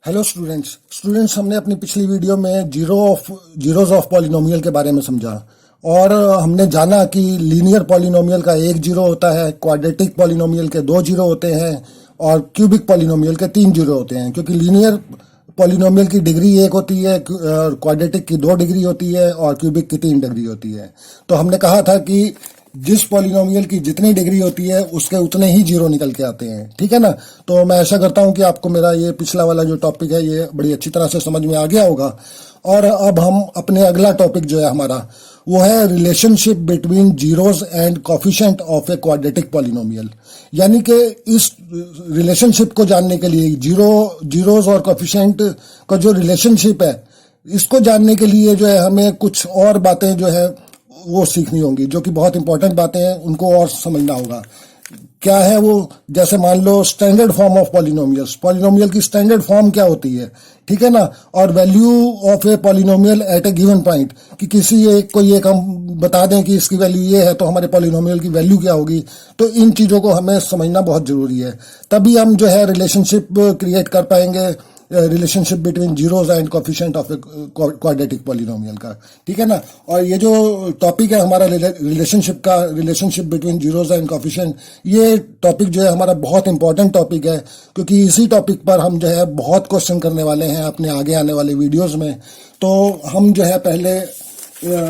Hello students हमने अपनी पिछली वीडियो में जीरोज ऑफ पॉलिनोमियल के बारे में समझा और हमने जाना कि लीनियर पॉलिनोमियल का एक जीरो होता है, क्वाड्रेटिक पॉलिनोमियल के दो जीरो होते हैं और क्यूबिक पॉलिनोमियल के तीन जीरो होते हैं। क्योंकि लीनियर पॉलिनोमियल की डिग्री एक होती है, क्वाड्रेटिक की 2 डिग्री होती है और क्यूबिक की 3 डिग्री होती है। तो हमने कहा था कि जिस पॉलिनोमियल की जितनी डिग्री होती है उसके उतने ही जीरो निकल के आते हैं, ठीक है ना। तो मैं आशा करता हूं कि आपको मेरा ये पिछला वाला जो टॉपिक है ये बड़ी अच्छी तरह से समझ में आ गया होगा। और अब हम अपने अगला टॉपिक जो है हमारा वो है relationship between zeros and coefficient of a quadratic polynomial. यानी कि इस रिलेशनशिप को जानने के लिए जीरोज और कोफिशिएंट का जो रिलेशनशिप है इसको जानने के लिए जो है हमें कुछ और बातें जो है वो सीखनी होंगी, जो कि बहुत इंपॉर्टेंट बातें हैं, उनको और समझना होगा। क्या है वो? जैसे मान लो standard form of polynomials, polynomial की स्टैंडर्ड फॉर्म क्या होती है, ठीक है ना। और value of a polynomial at a given point, कि किसी एक को एक हम बता दें कि इसकी वैल्यू ये है तो हमारे पॉलिनोमियल की वैल्यू क्या होगी। तो इन चीज़ों को हमें समझना बहुत ज़रूरी है, तभी हम जो है रिलेशनशिप क्रिएट कर पाएंगे, relationship between zeros and coefficient of a quadratic polynomial का, ठीक है ना। और ये जो टॉपिक है हमारा रिलेशनशिप का, relationship between zeros and coefficient, ये टॉपिक जो है हमारा बहुत इंपॉर्टेंट टॉपिक है, क्योंकि इसी टॉपिक पर हम जो है बहुत क्वेश्चन करने वाले हैं अपने आगे आने वाले वीडियोस में। तो हम जो है पहले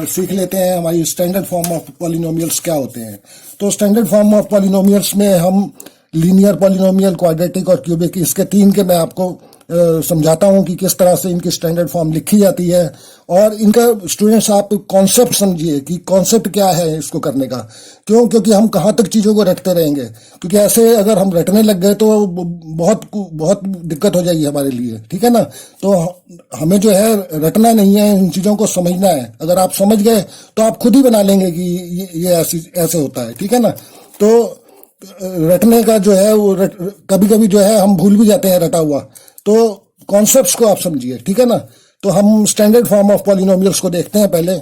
सीख लेते हैं हमारी स्टैंडर्ड फॉर्म ऑफ पॉलिनोमियल्स क्या होते हैं। तो स्टैंडर्ड फॉर्म ऑफ पॉलिनोमियल्स में हम लीनियर पॉलिनोमियल, क्वाड्रेटिक और क्यूबिक, इसके तीन के मैं आपको समझाता हूं कि किस तरह से इनकी स्टैंडर्ड फॉर्म लिखी जाती है। और इनका स्टूडेंट्स आप कॉन्सेप्ट समझिए कि कॉन्सेप्ट क्या है इसको करने का। क्यों? क्योंकि हम कहाँ तक चीज़ों को रटते रहेंगे, क्योंकि ऐसे अगर हम रटने लग गए तो बहुत बहुत दिक्कत हो जाएगी हमारे लिए, ठीक है ना। तो हमें जो है रटना नहीं है, इन चीज़ों को समझना है। अगर आप समझ गए तो आप खुद ही बना लेंगे कि ये ऐसे होता है, ठीक है ना। तो रटने का जो है वो कभी कभी जो है हम भूल भी जाते हैं रटा हुआ। तो कॉन्सेप्ट्स को आप समझिए, ठीक है ना। तो हम स्टैंडर्ड फॉर्म ऑफ पॉलिनोमियल्स को देखते हैं पहले।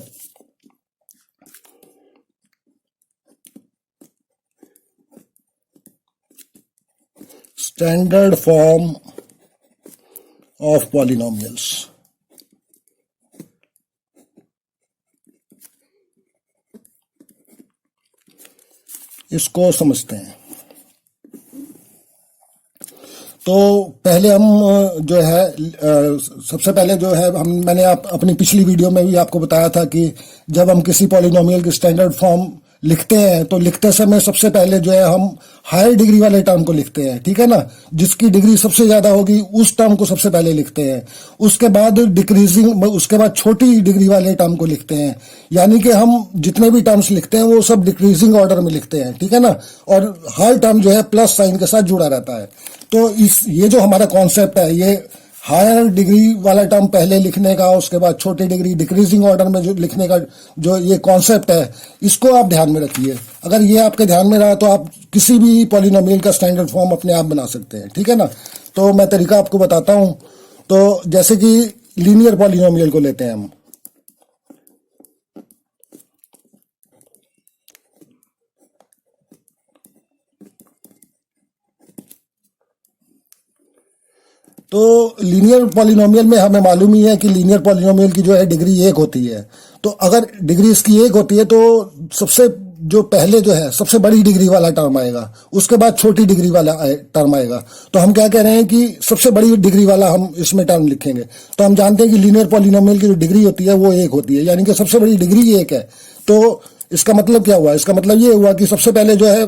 स्टैंडर्ड फॉर्म ऑफ पॉलिनोमियल्स, इसको समझते हैं। तो पहले हम जो है सबसे पहले जो है मैंने अपनी पिछली वीडियो में भी आपको बताया था कि जब हम किसी पॉलिनोमियल की स्टैंडर्ड फॉर्म लिखते हैं तो लिखते समय सबसे पहले जो है हम हायर डिग्री वाले टर्म को लिखते हैं, ठीक है ना। जिसकी डिग्री सबसे ज्यादा होगी उस टर्म को सबसे पहले लिखते हैं। उसके बाद डिक्रीजिंग, उसके बाद छोटी डिग्री वाले टर्म को लिखते हैं। यानी कि हम जितने भी टर्म्स लिखते हैं वो सब डिक्रीजिंग ऑर्डर में लिखते हैं, ठीक है ना। और हर टर्म जो है प्लस साइन के साथ जुड़ा रहता है। तो ये जो हमारा कॉन्सेप्ट है, ये हायर डिग्री वाला टर्म पहले लिखने का, उसके बाद छोटी डिग्री डिक्रीजिंग ऑर्डर में जो लिखने का जो ये कॉन्सेप्ट है, इसको आप ध्यान में रखिए। अगर ये आपके ध्यान में रहा तो आप किसी भी पॉलिनोमियल का स्टैंडर्ड फॉर्म अपने आप बना सकते हैं, ठीक है ना। तो मैं तरीका आपको बताता हूं। तो जैसे कि लीनियर पॉलिनोमियल को लेते हैं हम। तो लीनियर पॉलिनोमियल में हमें मालूम ही है कि लीनियर पॉलिनोमियल की जो है डिग्री एक होती है। तो अगर डिग्री इसकी एक होती है तो सबसे जो पहले जो है सबसे बड़ी डिग्री वाला टर्म आएगा, उसके बाद छोटी डिग्री वाला टर्म आएगा। तो हम क्या कह रहे हैं कि सबसे बड़ी डिग्री वाला हम इसमें टर्म लिखेंगे। तो हम जानते हैं कि लीनियर पॉलिनोमियल की जो डिग्री होती है वो एक होती है, यानी कि सबसे बड़ी डिग्री एक है। तो इसका मतलब क्या हुआ? इसका मतलब ये हुआ कि सबसे पहले जो है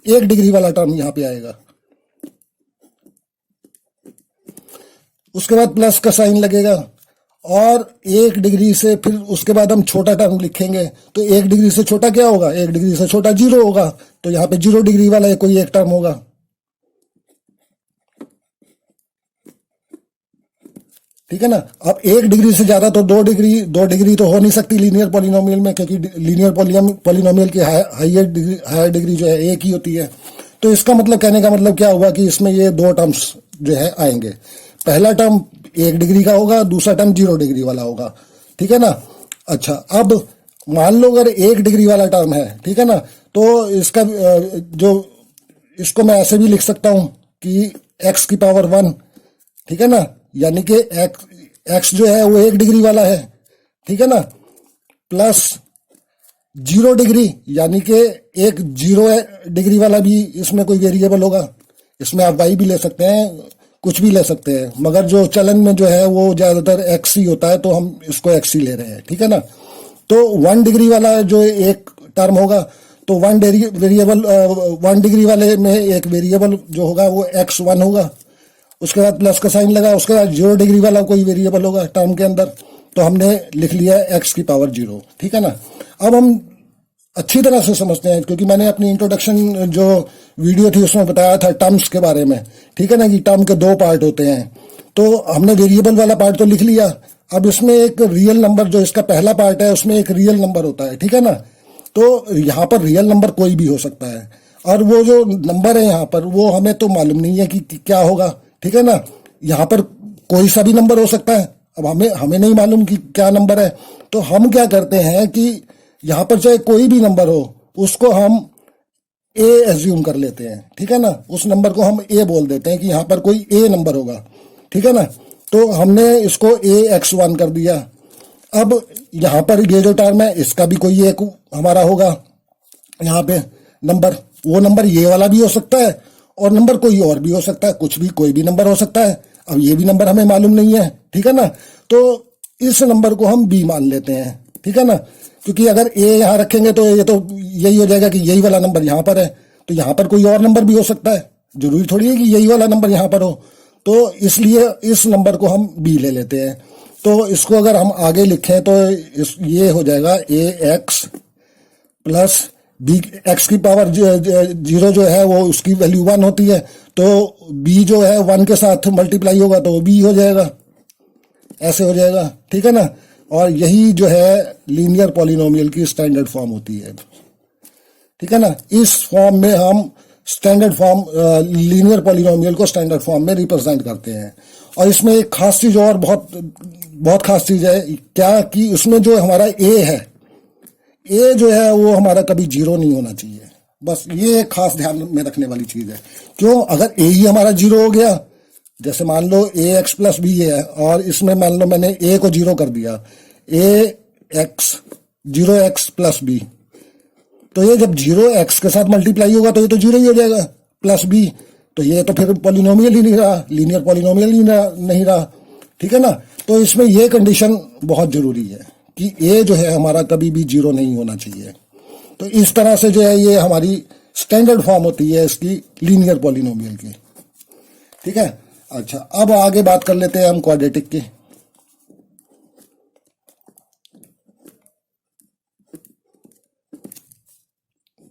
एक डिग्री वाला टर्म यहाँ पे आएगा, उसके बाद प्लस का साइन लगेगा और एक डिग्री से फिर उसके बाद हम छोटा टर्म लिखेंगे। तो एक डिग्री से छोटा क्या होगा? एक डिग्री से छोटा जीरो होगा। तो यहाँ पे 0 डिग्री वाला कोई एक टर्म होगा, ठीक है ना। अब एक डिग्री से ज्यादा तो 2 डिग्री तो हो नहीं सकती लीनियर पॉलिनोमियल में, क्योंकि लीनियर पॉलिनोमियल की हायर डिग्री जो है एक ही होती है। तो इसका मतलब, कहने का मतलब क्या हुआ कि इसमें ये 2 टर्म्स जो है आएंगे। पहला टर्म 1 डिग्री का होगा, दूसरा टर्म 0 डिग्री वाला होगा, ठीक है ना। अच्छा, अब मान लो अगर 1 डिग्री वाला टर्म है, ठीक है ना, तो इसका जो इसको मैं ऐसे भी लिख सकता हूं कि x की पावर 1, ठीक है ना, यानी कि एक्स जो है वो 1 डिग्री वाला है, ठीक है ना, प्लस 0 डिग्री यानी कि एक 0 डिग्री वाला भी इसमें कोई वेरिएबल होगा। इसमें आप वाई भी ले सकते हैं, कुछ भी ले सकते हैं, मगर जो चलन में जो है वो ज्यादातर एक्स ही होता है, तो हम इसको एक्स ही ले रहे हैं, ठीक है ना। तो 1 डिग्री वाला जो एक टर्म होगा, तो 1 डिग्री वाले में एक वेरिएबल जो होगा वो x1 होगा, उसके बाद प्लस का साइन लगा, उसके बाद 0 डिग्री वाला कोई वेरिएबल होगा टर्म के अंदर, तो हमने लिख लिया x की पावर 0, ठीक है ना। अब हम अच्छी तरह से समझते हैं, क्योंकि मैंने अपनी इंट्रोडक्शन जो वीडियो थी उसमें बताया था टर्म्स के बारे में, ठीक है ना, कि टर्म के 2 पार्ट होते हैं। तो हमने वेरिएबल वाला पार्ट तो लिख लिया, अब इसमें एक रियल नंबर जो इसका पहला पार्ट है उसमें एक रियल नंबर होता है, ठीक है ना। तो यहाँ पर रियल नंबर कोई भी हो सकता है, और वो जो नंबर है यहाँ पर वो हमें तो मालूम नहीं है कि क्या होगा, ठीक है ना। यहाँ पर कोई सा भी नंबर हो सकता है, अब हमें नहीं मालूम कि क्या नंबर है, तो हम क्या करते हैं कि यहाँ पर चाहे कोई भी नंबर हो उसको हम ए एज्यूम कर लेते हैं, ठीक है ना। उस नंबर को हम ए बोल देते हैं कि यहाँ पर कोई ए नंबर होगा, ठीक है ना। तो हमने इसको AX1 कर दिया। अब यहाँ पर ये जो टर्म है इसका भी कोई एक हमारा होगा यहाँ पे नंबर, वो नंबर ये वाला भी हो सकता है और नंबर कोई और भी हो सकता है, कुछ भी कोई भी नंबर हो सकता है। अब ये भी नंबर हमें मालूम नहीं है, ठीक है ना। तो इस नंबर को हम B मान लेते हैं, ठीक है ना, क्योंकि अगर A यहाँ रखेंगे तो ये तो यही हो जाएगा कि यही वाला नंबर यहाँ पर है, तो यहाँ पर कोई और नंबर भी हो सकता है, जरूरी थोड़ी है कि यही वाला नंबर यहाँ पर हो। तो इसलिए इस नंबर को हम B ले लेते हैं। तो इसको अगर हम आगे लिखें तो ये हो जाएगा AX प्लस B, x की पावर 0 जो है वो उसकी वैल्यू 1 होती है, तो B जो है 1 के साथ मल्टीप्लाई होगा तो B हो जाएगा, ऐसे हो जाएगा, ठीक है ना। और यही जो है लीनियर पॉलिनोमियल की स्टैंडर्ड फॉर्म होती है, ठीक है ना। इस फॉर्म में हम स्टैंडर्ड फॉर्म लीनियर पॉलिनोमियल को स्टैंडर्ड फॉर्म में रिप्रेजेंट करते हैं। और इसमें एक खास चीज और बहुत खास चीज है क्या, कि उसमें जो हमारा ए है, ए जो है वो हमारा कभी 0 नहीं होना चाहिए, बस ये एक खास ध्यान में रखने वाली चीज है। क्यों, अगर ए ही हमारा 0 हो गया, जैसे मान लो AX प्लस B है और इसमें मान लो मैंने A को 0 कर दिया, AX 0x प्लस B, तो ये जब 0x के साथ मल्टीप्लाई होगा तो ये तो 0 ही हो जाएगा, प्लस B, तो ये तो फिर पॉलिनोमियल ही नहीं रहा, लीनियर पॉलिनोमियल ही नहीं रहा, ठीक है ना। तो इसमें ये कंडीशन बहुत जरूरी है कि A जो है हमारा कभी भी 0 नहीं होना चाहिए। तो इस तरह से जो है ये हमारी स्टैंडर्ड फॉर्म होती है इसकी लीनियर पॉलिनोमियल की, ठीक है। अच्छा, अब आगे बात कर लेते हैं हम क्वाड्रेटिक की।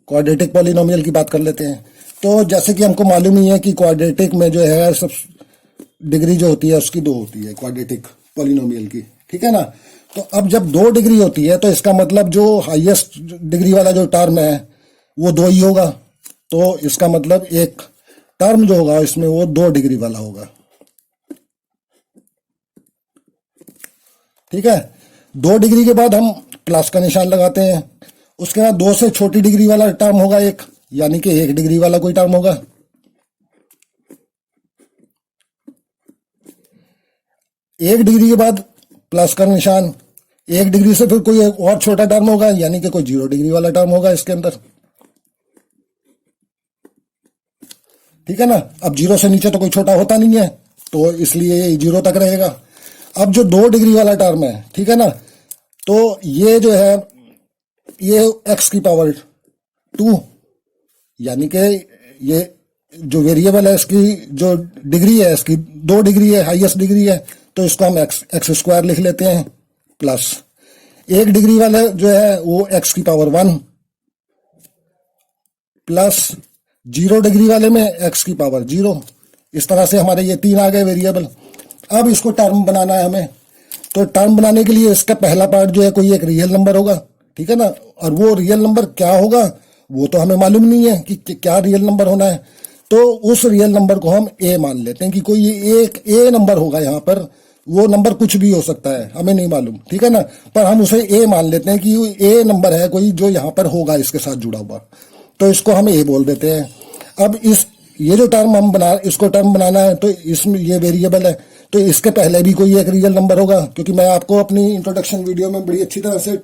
क्वाड्रेटिक पॉलिनोमियल की बात कर लेते हैं। तो जैसे कि हमको मालूम ही है कि क्वाड्रेटिक में जो है सब डिग्री जो होती है उसकी 2 होती है क्वाड्रेटिक पॉलिनोमियल की, ठीक है ना। तो अब जब 2 डिग्री होती है तो इसका मतलब जो हाईएस्ट डिग्री वाला जो टर्म है वो 2 ही होगा, तो इसका मतलब एक टर्म जो होगा इसमें वो 2 डिग्री वाला होगा, ठीक है। 2 डिग्री के बाद हम प्लस का निशान लगाते हैं, उसके बाद 2 से छोटी डिग्री वाला टर्म होगा एक, यानी कि 1 डिग्री वाला कोई टर्म होगा। 1 डिग्री के बाद प्लस का निशान, 1 डिग्री से फिर कोई एक और छोटा टर्म होगा, यानी कि कोई 0 डिग्री वाला टर्म होगा इसके अंदर, ठीक है ना। अब 0 से नीचे तो कोई छोटा होता नहीं है, तो इसलिए ये 0 तक रहेगा। अब जो 2 डिग्री वाला टर्म है, ठीक है ना, तो ये जो है ये x की पावर 2, यानी कि ये जो वेरिएबल है इसकी जो डिग्री है इसकी 2 डिग्री है, हाईएस्ट डिग्री है, तो इसको हम एक्स स्क्वायर लिख लेते हैं, प्लस 1 डिग्री वाला जो है वो x की पावर 1 प्लस 0 डिग्री वाले में x की पावर 0। इस तरह से हमारे ये 3 आ गए वेरिएबल। अब इसको टर्म बनाना है हमें, तो टर्म बनाने के लिए इसका पहला पार्ट जो है कोई एक रियल नंबर होगा, ठीक है ना। और वो रियल नंबर क्या होगा वो तो हमें मालूम नहीं है कि क्या रियल नंबर होना है, तो उस रियल नंबर को हम A मान लेते हैं कि कोई एक A नंबर होगा यहाँ पर, वो नंबर कुछ भी हो सकता है, हमें नहीं मालूम, ठीक है ना, पर हम उसे A मान लेते हैं कि A नंबर है कोई जो यहाँ पर होगा इसके साथ जुड़ा हुआ, तो इसको हम A बोल देते हैं। अब ये जो टर्म हम इसको टर्म बनाना है, तो इसमें ये वेरिएबल है, तो इसके पहले भी कोई एक रियल नंबर होगा, क्योंकि मैं आपको अपनी इंट्रोडक्शन वीडियो में बड़ी अच्छी तरह से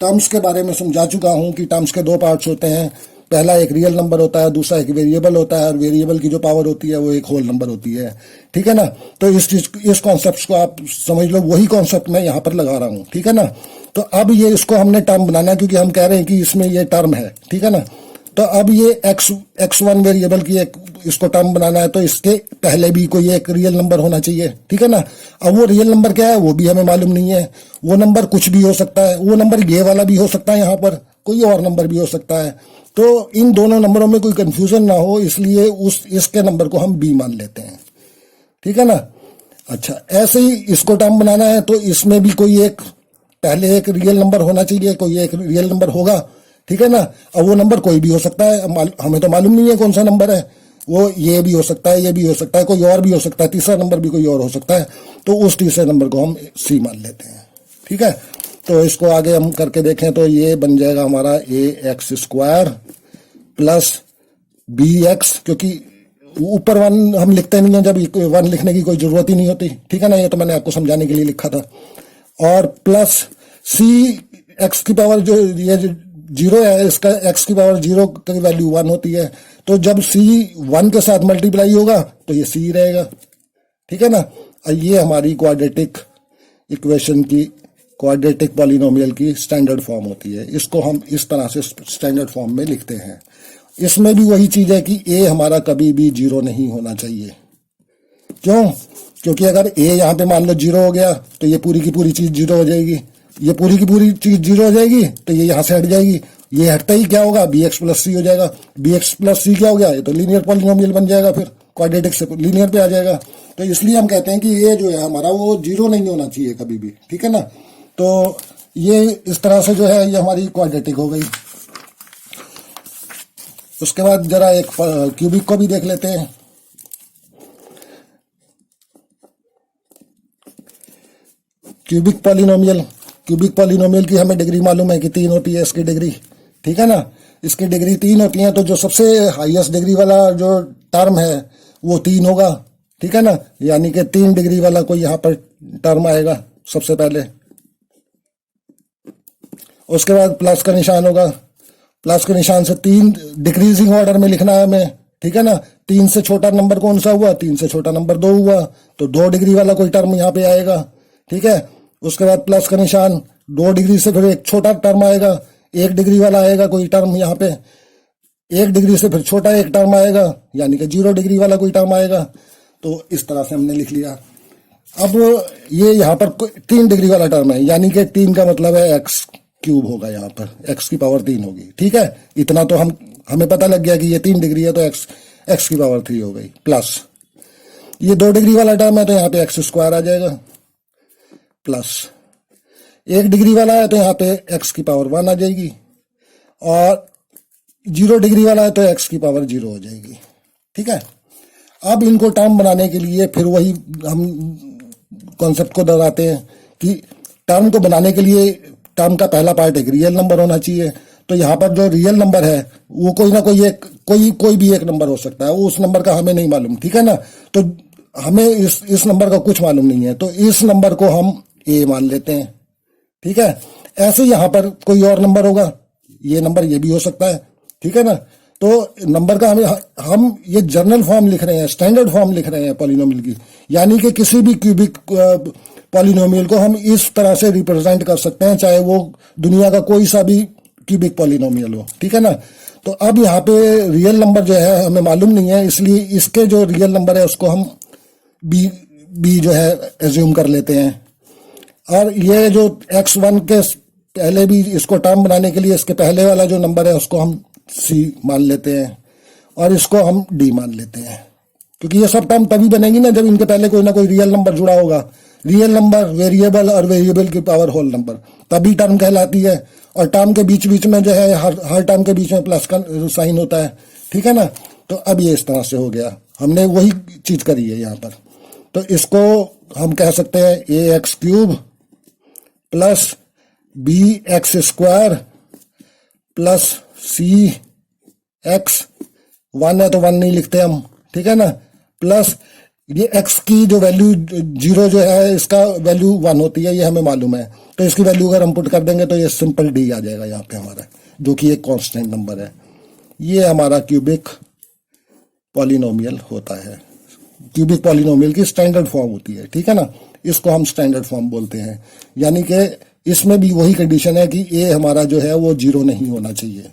टर्म्स के बारे में समझा चुका हूं कि टर्म्स के दो पार्ट्स होते हैं। पहला एक रियल नंबर होता है, दूसरा एक वेरिएबल होता है, और वेरिएबल की जो पावर होती है वो एक होल नंबर होती है। ठीक है ना। तो इस कॉन्सेप्ट को आप समझ लो, वही कॉन्सेप्ट मैं यहाँ पर लगा रहा हूँ। ठीक है ना। तो अब ये इसको हमने टर्म बनाना है, क्योंकि हम कह रहे हैं कि इसमें ये टर्म है। ठीक है ना। तो अब ये x1 वेरिएबल की एक इसको टर्म बनाना है, तो इसके पहले भी कोई एक रियल नंबर होना चाहिए। ठीक है ना। अब वो रियल नंबर क्या है वो भी हमें मालूम नहीं है। वो नंबर कुछ भी हो सकता है, वो नंबर ये वाला भी हो सकता है, यहाँ पर कोई और नंबर भी हो सकता है। तो इन दोनों नंबरों में कोई कंफ्यूजन ना हो, इसलिए इसके नंबर को हम b मान लेते हैं। ठीक है ना। अच्छा, ऐसे ही इसको टर्म बनाना है, तो इसमें भी कोई एक पहले एक रियल नंबर होना चाहिए, कोई एक रियल नंबर होगा। ठीक है ना। अब वो नंबर कोई भी हो सकता है, हमें तो मालूम नहीं है कौन सा नंबर है। वो ये भी हो सकता है, ये भी हो सकता है, कोई और भी हो सकता है, तीसरा नंबर भी कोई और हो सकता है। तो उस तीसरे नंबर को हम c मान लेते हैं। ठीक है। तो इसको आगे हम करके देखें तो ये बन जाएगा हमारा ax² प्लस bx, क्योंकि ऊपर 1 हम लिखते नहीं है, जब 1 लिखने की कोई जरूरत ही नहीं होती। ठीक है ना। ये तो मैंने आपको समझाने के लिए लिखा था। और प्लस c x की पावर जो ये 0 है, इसका x की पावर 0 की वैल्यू 1 होती है। तो जब c 1 के साथ मल्टीप्लाई होगा तो ये c रहेगा। ठीक है ना। और ये हमारी क्वाड्रेटिक इक्वेशन की, क्वाड्रेटिक पॉलिनोमियल की स्टैंडर्ड फॉर्म होती है। इसको हम इस तरह से स्टैंडर्ड फॉर्म में लिखते हैं। इसमें भी वही चीज है कि a हमारा कभी भी 0 नहीं होना चाहिए। क्यों? क्योंकि अगर a यहाँ पे मान लो 0 हो गया तो ये पूरी की पूरी चीज 0 हो जाएगी, ये पूरी की पूरी चीज 0 हो जाएगी, तो ये यहाँ से हट जाएगी। ये हटता ही क्या होगा, bx प्लस c हो जाएगा। bx प्लस c क्या हो गया, ये तो लीनियर पॉलिनोमियल बन जाएगा, फिर क्वाड्रेटिक से लीनियर पे आ जाएगा। तो इसलिए हम कहते हैं कि ये जो है हमारा वो 0 नहीं होना चाहिए कभी भी। ठीक है ना। तो ये इस तरह से जो है ये हमारी क्वाड्रेटिक हो गई। उसके बाद जरा एक क्यूबिक को भी देख लेते हैं। क्यूबिक पॉलिनोमियल की हमें डिग्री मालूम है कि 3 होती है इसकी डिग्री। ठीक है ना। इसकी डिग्री 3 होती है, तो जो सबसे हाईएस्ट डिग्री वाला जो टर्म है वो 3 होगा। ठीक है ना। यानी कि 3 डिग्री वाला कोई यहाँ पर टर्म आएगा सबसे पहले। उसके बाद प्लस का निशान होगा। प्लस के निशान से 3 डिक्रीजिंग ऑर्डर में लिखना है हमें। ठीक है ना। 3 से छोटा नंबर कौन सा हुआ, 3 से छोटा नंबर 2 हुआ, तो 2 डिग्री वाला कोई टर्म यहाँ पे आएगा। ठीक है। उसके बाद प्लस का निशान, 2 डिग्री से फिर एक छोटा टर्म आएगा, 1 डिग्री वाला आएगा कोई टर्म यहाँ पे, 1 डिग्री से फिर छोटा एक टर्म आएगा, यानी कि 0 डिग्री वाला कोई टर्म आएगा। तो इस तरह से हमने लिख लिया। अब ये यहाँ पर 3 डिग्री वाला टर्म है, यानी कि 3 का मतलब है x³ होगा, यहाँ पर x की पावर 3 होगी। ठीक है। इतना तो हमें पता लग गया कि ये 3 डिग्री है, तो x की पावर 3 हो गई। प्लस ये 2 डिग्री वाला टर्म है, तो यहाँ पे x² आ जाएगा। प्लस 1 डिग्री वाला है, तो यहाँ पे x की पावर 1 आ जाएगी, और 0 डिग्री वाला है तो x की पावर 0 हो जाएगी। ठीक है। अब इनको टर्म बनाने के लिए फिर वही हम कॉन्सेप्ट को दोहराते हैं कि टर्म को बनाने के लिए टर्म का पहला पार्ट एक रियल नंबर होना चाहिए। तो यहाँ पर जो रियल नंबर है वो कोई ना कोई एक कोई भी एक नंबर हो सकता है, वो उस नंबर का हमें नहीं मालूम। ठीक है ना। तो हमें इस नंबर का कुछ मालूम नहीं है, तो इस नंबर को हम a मान लेते हैं। ठीक है। ऐसे यहाँ पर कोई और नंबर होगा, ये नंबर ये भी हो सकता है। ठीक है ना। तो नंबर का हम ये जर्नल फॉर्म लिख रहे हैं, स्टैंडर्ड फॉर्म लिख रहे हैं पॉलिनोमियल की, यानी कि किसी भी क्यूबिक पॉलिनोमियल को हम इस तरह से रिप्रेजेंट कर सकते हैं, चाहे वो दुनिया का कोई सा भी क्यूबिक पॉलिनोमियल हो। ठीक है ना। तो अब यहाँ पे रियल नंबर जो है हमें मालूम नहीं है, इसलिए इसके जो रियल नंबर है उसको हम बी जो है एज्यूम कर लेते हैं। और ये जो x1 के पहले भी इसको टर्म बनाने के लिए इसके पहले वाला जो नंबर है उसको हम c मान लेते हैं, और इसको हम d मान लेते हैं, क्योंकि ये सब टर्म तभी बनेगी ना जब इनके पहले कोई ना कोई रियल नंबर जुड़ा होगा। रियल नंबर, वेरिएबल और वेरिएबल की पावर होल नंबर, तभी टर्म कहलाती है। और टर्म के बीच बीच में जो है हर टर्म के बीच में प्लस का साइन होता है। ठीक है ना। तो अब ये इस तरह से हो गया, हमने वही चीज करी है यहाँ पर। तो इसको हम कह सकते हैं ax³ plus bx² plus cx, 1 है तो 1 नहीं लिखते हम। ठीक है ना। प्लस ये x की जो वैल्यू जीरो जो है इसका वैल्यू 1 होती है, ये हमें मालूम है। तो इसकी वैल्यू अगर हम पुट कर देंगे तो ये सिंपल d आ जाएगा यहाँ पे हमारा, जो कि एक कांस्टेंट नंबर है। ये हमारा क्यूबिक पॉलिनोमियल होता है, क्यूबिक पॉलिनोमियल की स्टैंडर्ड फॉर्म होती है, ठीक है ना। इसको हम स्टैंडर्ड फॉर्म बोलते हैं। यानी कि इसमें भी वही कंडीशन है कि a हमारा जो है वो जीरो नहीं होना चाहिए।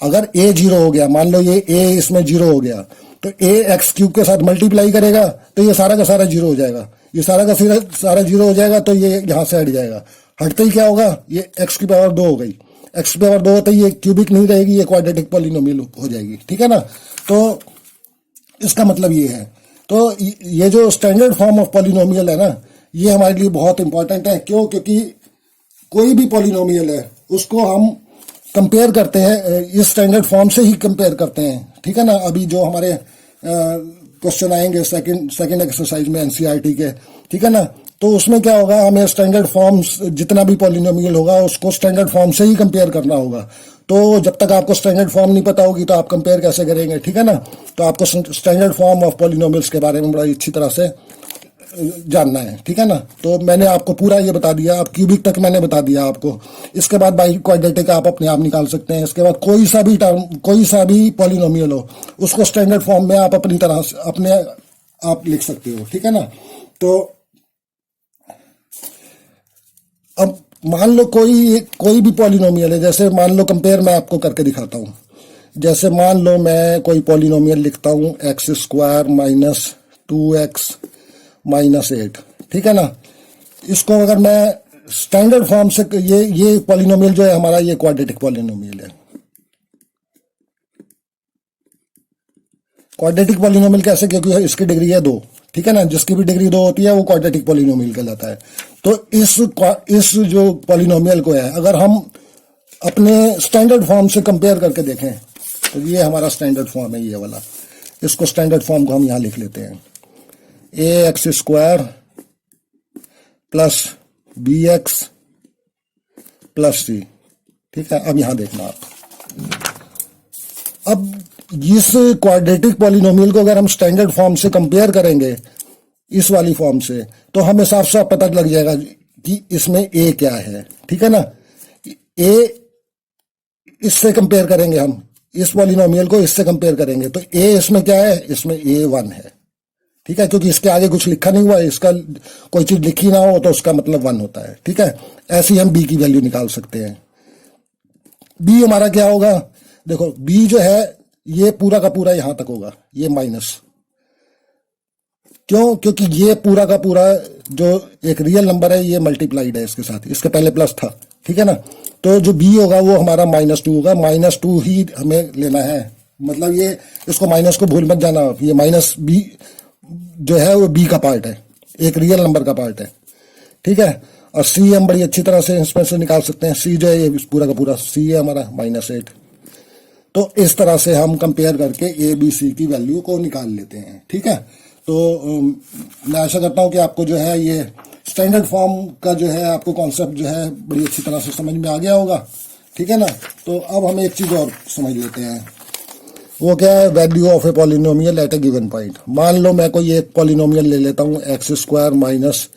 अगर a जीरो हो गया, मान लो ये a इसमें जीरो हो गया, तो a एक्स क्यूब के साथ मल्टीप्लाई करेगा तो ये सारा का सारा जीरो हो जाएगा, ये सारा का सारा जीरो हो जाएगा, तो ये यहाँ से हट जाएगा। हटते ही क्या होगा, ये x की पावर 2 हो गई, x की पावर 2 होते ही ये क्यूबिक नहीं रहेगी, ये क्वाड्रेटिक पॉलिनोमियल हो जाएगी, ठीक है ना। तो इसका मतलब ये है। तो ये जो स्टैंडर्ड फॉर्म ऑफ पॉलिनोमियल है ना, ये हमारे लिए बहुत इंपॉर्टेंट है। क्यों? क्योंकि कोई भी पॉलिनोमियल है उसको हम कंपेयर करते हैं, इस स्टैंडर्ड फॉर्म से ही कंपेयर करते हैं, ठीक है ना। अभी जो हमारे क्वेश्चन आएंगे सेकंड एक्सरसाइज में एनसीईआरटी के, ठीक है ना, तो उसमें क्या होगा, हमें स्टैंडर्ड फॉर्म्स जितना भी पॉलिनोमियल होगा उसको स्टैंडर्ड फॉर्म से ही कंपेयर करना होगा। तो जब तक आपको स्टैंडर्ड फॉर्म नहीं पता होगी तो आप कंपेयर कैसे करेंगे, ठीक है ना। तो आपको स्टैंडर्ड फॉर्म ऑफ पॉलिनोमियल्स के बारे में बड़ा अच्छी तरह से जानना है, ठीक है ना। तो मैंने आपको पूरा ये बता दिया, आप क्यूबिक तक मैंने बता दिया आपको। इसके बाद बाई क्वाड्रेटिक आप अपने आप निकाल सकते हैं। इसके बाद कोई सा भी टर्म, कोई सा भी पॉलिनोमियल हो, उसको स्टैंडर्ड फॉर्म में आप अपनी तरह से अपने आप लिख सकते हो, ठीक है ना। तो अब मान लो कोई भी पॉलिनोमियल है, जैसे मान लो कंपेयर मैं आपको करके दिखाता हूँ। जैसे मान लो मैं कोई पॉलिनोमियल लिखता हूँ x square minus 2x minus 8, ठीक है ना। इसको अगर मैं स्टैंडर्ड फॉर्म से, ये पॉलिनोमियल जो है हमारा, ये क्वाड्रेटिक पॉलिनोमियल है। क्वाड्रेटिक पॉलिनोमियल कैसे? क्योंकि इसकी डिग्री है 2, ठीक है ना। जिसकी भी डिग्री 2 होती है वो क्वाड्रेटिक पॉलिनोमियल कहलाता है। तो इस जो पॉलिनोमियल को है, अगर हम अपने स्टैंडर्ड फॉर्म से कंपेयर करके देखें तो ये हमारा स्टैंडर्ड फॉर्म है, ये वाला। इसको स्टैंडर्ड फॉर्म को हम यहां लिख लेते हैं, a x square plus b x plus c, ठीक है। अब यहां देखना आप, अब इस क्वाड्रेटिक पॉलिनोमियल को अगर हम स्टैंडर्ड फॉर्म से कंपेयर करेंगे इस वाली फॉर्म से, तो हमें साफ साफ पता लग जाएगा कि इसमें ए क्या है, ठीक है ना। ए इससे कंपेयर करेंगे, हम इस पॉलिनोमियल को इससे कंपेयर करेंगे, तो ए इसमें क्या है, इसमें A1 है, ठीक है। क्योंकि इसके आगे कुछ लिखा नहीं हुआ है, इसका कोई चीज लिखी ना हो तो उसका मतलब 1 होता है, ठीक है। ऐसे ही हम बी की वैल्यू निकाल सकते हैं। बी हमारा क्या होगा, देखो बी जो है ये पूरा का पूरा यहां तक होगा, ये माइनस। क्यों? क्योंकि ये पूरा का पूरा जो एक रियल नंबर है ये मल्टीप्लाइड है इसके साथ, इसके पहले प्लस था, ठीक है ना। तो जो बी होगा वो हमारा -2 होगा, -2 ही हमें लेना है। मतलब ये, इसको माइनस को भूल मत जाना, ये माइनस बी जो है वो बी का पार्ट है, एक रियल नंबर का पार्ट है, ठीक है। और सी हम बड़ी अच्छी तरह से इसमें से निकाल सकते हैं। सी जो है ये पूरा का पूरा सी है हमारा, -8। तो इस तरह से हम कंपेयर करके ए बी सी की वैल्यू को निकाल लेते हैं, ठीक है। तो मैं आशा करता हूं कि आपको जो है ये स्टैंडर्ड फॉर्म का जो है आपको कॉन्सेप्ट जो है बड़ी अच्छी तरह से समझ में आ गया होगा, ठीक है ना। तो अब हम एक चीज और समझ लेते हैं, वो क्या है, value of a polynomial at a given point. मान लो मैं कोई एक पॉलिनोमियल ले लेता हूं x square minus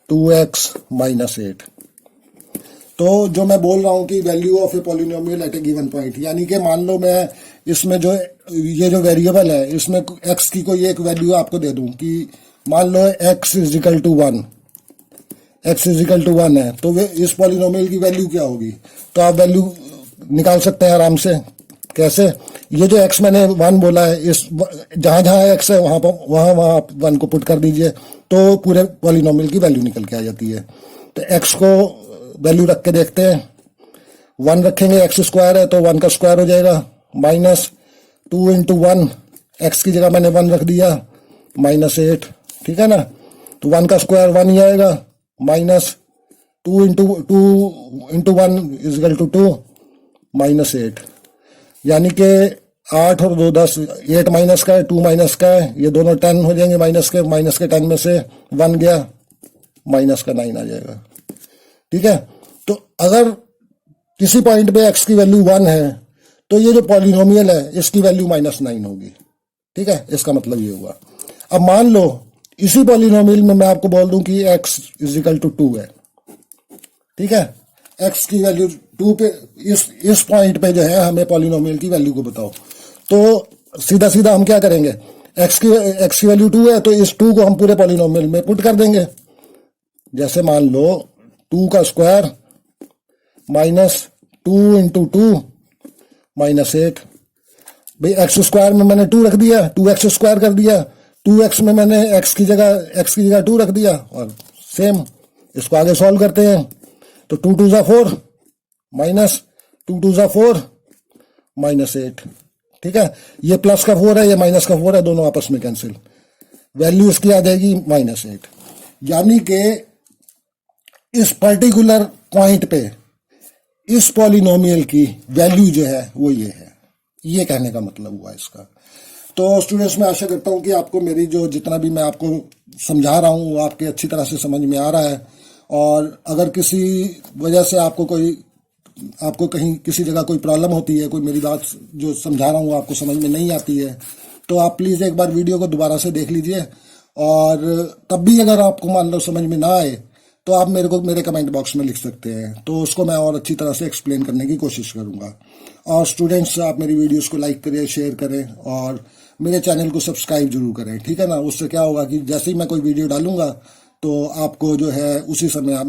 2x minus 8। तो जो मैं बोल रहा हूं कि value of a polynomial at a given point, यानी कि मान लो मैं इसमें जो ये जो वेरिएबल है इसमें x की कोई एक वैल्यू आपको दे दूं कि मान लो x is equal to 1, x is equal to 1 है, तो वे इस पॉलिनोमियल की वैल्यू क्या होगी। तो आप वैल्यू निकाल सकते हैं आराम से। कैसे? ये जो x मैंने 1 बोला है, इस जहां जहां x है वहां पर वहां 1 को पुट कर दीजिए, तो पूरे पॉलिनोमियल की वैल्यू निकल के आ जाती है। तो x को वैल्यू रख के देखते हैं, 1 रखेंगे, एक्स स्क्वायर है तो 1 का स्क्वायर हो जाएगा, -2 इंटू 1, एक्स की जगह मैंने 1 रख दिया, -8, ठीक है ना। तो 1 का स्क्वायर 1 ही आएगा, -2 इंटू 1 इज इक्वल टू 2, -8। यानी कि 8 और 2 10, 8 माइनस का है, 2 माइनस का है, ये दोनों 10 हो जाएंगे माइनस के 10 में से 1 गया, माइनस का 9 आ जाएगा, ठीक है। तो अगर किसी पॉइंट पे x की वैल्यू 1 है तो ये जो पॉलिनोमियल है इसकी वैल्यू -9 होगी, ठीक है। इसका मतलब ये हुआ। अब मान लो इसी पॉलिनोमियल में मैं आपको बोल दूं कि x इज इक्वल टू 2 है, ठीक है। x की वैल्यू 2 पे, इस पॉइंट पे जो है हमें पॉलिनोमियल की वैल्यू को बताओ, तो सीधा सीधा हम क्या करेंगे, x की वैल्यू 2 है तो इस 2 को हम पूरे पॉलिनोमियल में पुट कर देंगे। जैसे मान लो 2 का स्क्वायर माइनस 2 इंटू 2 माइनस 8, भाई एक्स स्क्वायर में मैंने 2 रख दिया, 2x स्क्वायर कर दिया, 2x में मैंने x की जगह 2 रख दिया, और सेम इसको आगे सॉल्व करते हैं। तो 2 2 जा 4 माइनस 2 2 जा 4 माइनस 8, ठीक है। ये प्लस का 4 है, ये माइनस का 4 है, दोनों आपस में कैंसिल, वैल्यू इसकी आ जाएगी माइनस 8। यानी कि इस पर्टिकुलर पॉइंट पे इस पॉलिनोमियल की वैल्यू जो है वो ये है, ये कहने का मतलब हुआ इसका। तो स्टूडेंट्स, मैं आशा करता हूँ कि आपको मेरी जो जितना भी मैं आपको समझा रहा हूँ वो आपके अच्छी तरह से समझ में आ रहा है। और अगर किसी वजह से आपको कहीं किसी जगह कोई प्रॉब्लम होती है, कोई मेरी बात जो समझा रहा हूँ आपको समझ में नहीं आती है, तो आप प्लीज़ एक बार वीडियो को दोबारा से देख लीजिए। और तब भी अगर आपको मान लो समझ में ना आए तो आप मेरे कमेंट बॉक्स में लिख सकते हैं, तो उसको मैं और अच्छी तरह से एक्सप्लेन करने की कोशिश करूँगा। और स्टूडेंट्स, आप मेरी वीडियोस को लाइक करें, शेयर करें और मेरे चैनल को सब्सक्राइब जरूर करें, ठीक है ना। उससे क्या होगा कि जैसे ही मैं कोई वीडियो डालूंगा तो आपको जो है उसी समय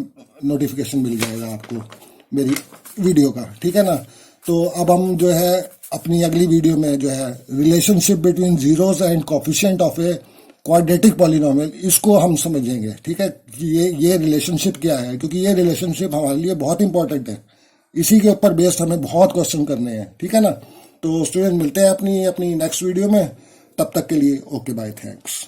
नोटिफिकेशन मिल जाएगा आपको मेरी वीडियो का, ठीक है ना। तो अब हम जो है अपनी अगली वीडियो में जो है relationship between zeros and coefficient of a quadratic polynomial, इसको हम समझेंगे, ठीक है। कि ये रिलेशनशिप क्या है, क्योंकि ये रिलेशनशिप हमारे लिए बहुत इंपॉर्टेंट है, इसी के ऊपर बेस्ड हमें बहुत क्वेश्चन करने हैं, ठीक है ना। तो स्टूडेंट, मिलते हैं अपनी नेक्स्ट वीडियो में, तब तक के लिए ओके बाय, थैंक्स।